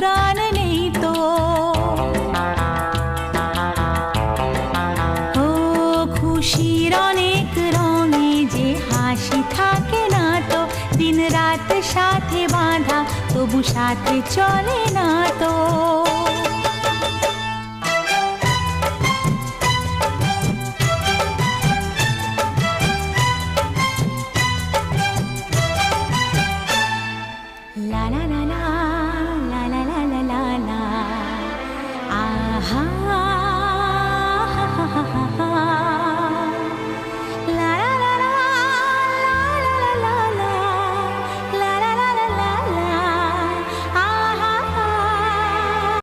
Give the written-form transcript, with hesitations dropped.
প্রাণ নেই তো। ও খুশির অনেক রঙে যে হাসি থাকে না তো, দিন রাত সাথে বাঁধা তবু সাথে চলে না তো।